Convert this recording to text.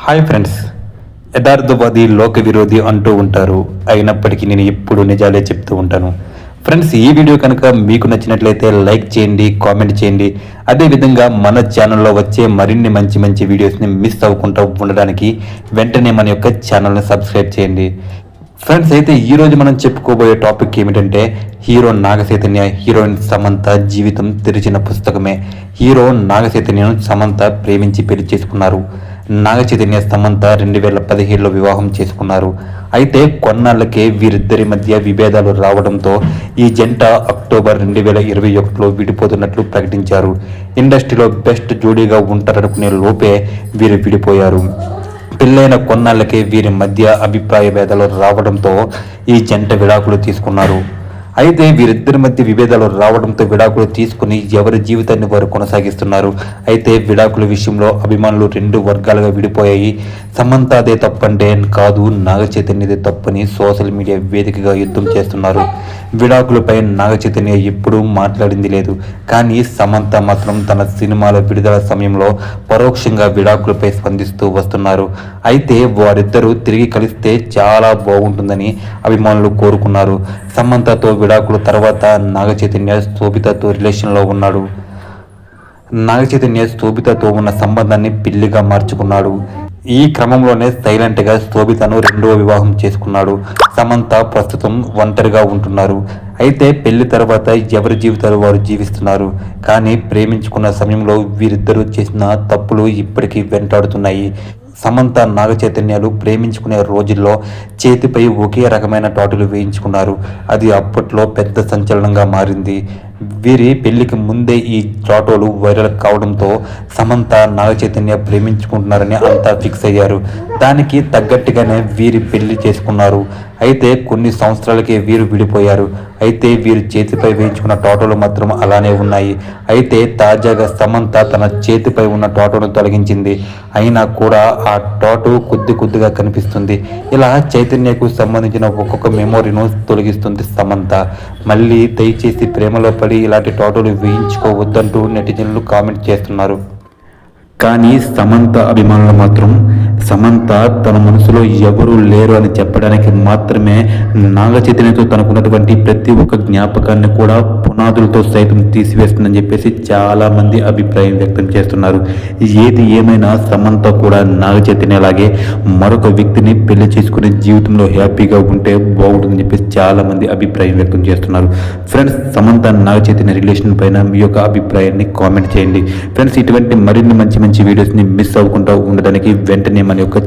Hi friends, Yatharthavadi లోక విరోధి అంటూ ఉంటారు. అయినప్పటికీ నేను ఎప్పుడు నిజాలే చెప్తూ ఉంటాను. ఫ్రెండ్స్, ఈ వీడియో కనుక మీకు నచ్చినట్లయితే లైక్ చేయండి, కామెంట్ చేయండి. అదేవిధంగా మన ఛానల్లో వచ్చే మరిన్ని మంచి మంచి వీడియోస్ని మిస్ అవ్వకుండా ఉండడానికి వెంటనే మన యొక్క ఛానల్ని సబ్స్క్రైబ్ చేయండి. ఫ్రెండ్స్, అయితే ఈరోజు మనం చెప్పుకోబోయే టాపిక్ ఏమిటంటే హీరో నాగచైతన్య, హీరోయిన్ సమంత జీవితం తెరిచిన పుస్తకమే. హీరో నాగచైతన్యను సమంత ప్రేమించి పెళ్లి చేసుకున్నారు. నాగచైతన్య సమంత 2017లో వివాహం చేసుకున్నారు. అయితే కొన్నాళ్ళకే వీరిద్దరి మధ్య విభేదాలు రావడంతో ఈ జంట అక్టోబర్ 2021లో విడిపోతున్నట్లు ప్రకటించారు. ఇండస్ట్రీలో బెస్ట్ జోడీగా ఉంటారనుకునే లోపే వీరు విడిపోయారు. పెళ్ళైన కొన్నాళ్ళకే వీరి మధ్య అభిప్రాయ భేదాలు రావడంతో ఈ జంట విడాకులు తీసుకున్నారు. అయితే వీరిద్దరి మధ్య విభేదాలు రావడంతో విడాకులు తీసుకుని ఎవరి జీవితాన్ని వారు కొనసాగిస్తున్నారు. అయితే విడాకుల విషయంలో అభిమానులు రెండు వర్గాలుగా విడిపోయాయి. సమంత అదే తప్పంటే కాదు, నాగచైతన్యదే తప్పని సోషల్ మీడియా వేదికగా యుద్ధం చేస్తున్నారు. విడాకులపై నాగచైతన్య ఎప్పుడూ మాట్లాడింది లేదు. కానీ సమంత మాత్రం తన సినిమాల విడుదల సమయంలో పరోక్షంగా విడాకులపై స్పందిస్తూ వస్తున్నారు. అయితే వారిద్దరూ తిరిగి కలిస్తే చాలా బాగుంటుందని అభిమానులు కోరుకున్నారు. సమంతతో విడాకుల తర్వాత నాగచైతన్య శోభితతో రిలేషన్లో ఉన్నాడు. నాగచైతన్య శోభితతో ఉన్న సంబంధాన్ని పెళ్లిగా మార్చుకున్నాడు. ఈ క్రమంలోనే సైలెంట్గా శోభితను రెండవ వివాహం చేసుకున్నాడు. సమంత ప్రస్తుతం ఒంటరిగా ఉంటున్నారు. అయితే పెళ్లి తర్వాత ఎవరి జీవితాలు వారు జీవిస్తున్నారు. కానీ ప్రేమించుకున్న సమయంలో వీరిద్దరూ చేసిన తప్పులు ఇప్పటికీ వెంటాడుతున్నాయి. సమంత నాగచైతన్యాలు ప్రేమించుకునే రోజుల్లో చేతిపై ఒకే రకమైన టాటూలు వేయించుకున్నారు. అది అప్పట్లో పెద్ద సంచలనంగా మారింది. వీరి పెళ్లికి ముందే ఈ టాటూలు వైరల్ కావడంతో సమంత నాగచైతన్య ప్రేమించుకుంటున్నారని అంతా ఫిక్స్ అయ్యారు. దానికి తగ్గట్టుగానే వీరి పెళ్లి చేసుకున్నారు. అయితే కొన్ని సంవత్సరాలకే వీరు విడిపోయారు. అయితే వీరు చేతిపై వేయించుకున్న టాటూలు మాత్రం అలానే ఉన్నాయి. అయితే తాజాగా సమంత తన చేతిపై ఉన్న టాటూను తొలగించింది. అయినా కూడా ఆ టాటూ కొద్దిగా కనిపిస్తుంది. ఇలా చైతన్యకు సంబంధించిన ఒక్కొక్క మెమొరీను తొలగిస్తుంది సమంత. మళ్ళీ దయచేసి ప్రేమలో పడి ఇలాంటి టాటూలు వేయించుకోవద్దంటూ నెటిజన్లు కామెంట్ చేస్తున్నారు. కానీ సమంత అభిమానులు మాత్రం సమంత తన మనసులో ఎవరూ లేరు అని చెప్పడానికి మాత్రమే నాగచైతన్యతో తనకున్నటువంటి ప్రతి ఒక్క జ్ఞాపకాన్ని కూడా పునాదులతో సైతం తీసివేస్తుందని చెప్పేసి చాలామంది అభిప్రాయం వ్యక్తం చేస్తున్నారు. ఏది ఏమైనా సమంత కూడా నాగచైతన్యలాగే మరొక వ్యక్తిని పెళ్లి చేసుకునే జీవితంలో హ్యాపీగా ఉంటే బాగుంటుందని చెప్పేసి చాలామంది అభిప్రాయం వ్యక్తం చేస్తున్నారు. ఫ్రెండ్స్, సమంత నాగచైతన్య రిలేషన్ పైన మీ యొక్క అభిప్రాయాన్ని కామెంట్ చేయండి. ఫ్రెండ్స్, ఇటువంటి మరిన్ని మంచి వీడియోస్ని మిస్ అవ్వకుండా ఉండడానికి వెంటనే మన యొక్క